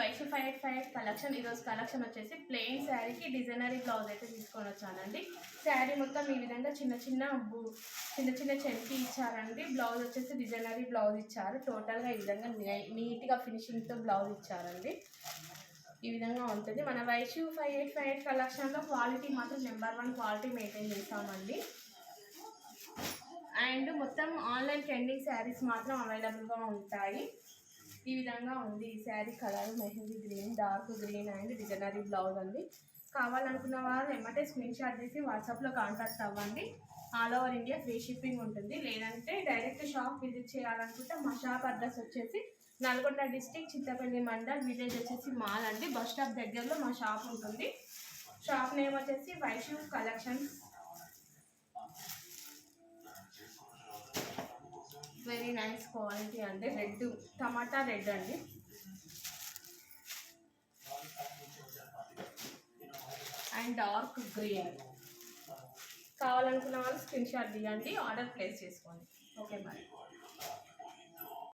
Vaishu 5858 collection. ఈరోజు collection వచ్చేసి plain శారీకి డిజైనరీ బ్లౌజ్ అయితే తీసుకొని వచ్చానండి. శారీ మొత్తం ఈ విధంగా చిన్న చిన్న చెంకి ఇచ్చారండి. బ్లౌజ్ వచ్చేసి డిజైనరీ బ్లౌజ్ ఇచ్చారు. టోటల్గా ఈ విధంగా నీట్గా ఫినిషింగ్తో బ్లౌజ్ ఇచ్చారండి. ఈ విధంగా ఉంటుంది. మన వైషు 5858 కలెక్షన్లో క్వాలిటీ మాత్రం నెంబర్ 1 క్వాలిటీ మెయింటైన్ చేస్తామండి. అండ్ మొత్తం ఆన్లైన్ ట్రెండింగ్ శారీస్ మాత్రం అవైలబుల్గా ఉంటాయి. ఈ విధంగా ఉంది ఈ sari colour mehndi green, dark green and designery blouse అండి. కావాలనుకున్న వారు ఎమ్మటే స్క్రీన్ షాట్ చేసి వాట్సాప్లో కాంటాక్ట్ అవ్వండి. All over India free shipping ఉంటుంది. లేదంటే డైరెక్ట్ షాప్ విజిట్ చేయాలనుకుంటే మా షాప్ అడ్రస్ వచ్చేసి నల్గొండ డిస్టిక్, చింతపల్లి మండల్, విలేజ్ వచ్చేసి మాల్ అండి. బస్ స్టాప్ దగ్గరలో మా షాప్ ఉంటుంది. షాప్ నేమ్ వచ్చేసి Vaishu collections. Very nice quality అండి. రెడ్, టమాటా రెడ్ అండి. And dark green. కావాలనుకున్న వాళ్ళు స్క్రీన్ షాట్ తీయండి, ఆర్డర్ ప్లేస్ చేసుకోండి. ఓకే మరి.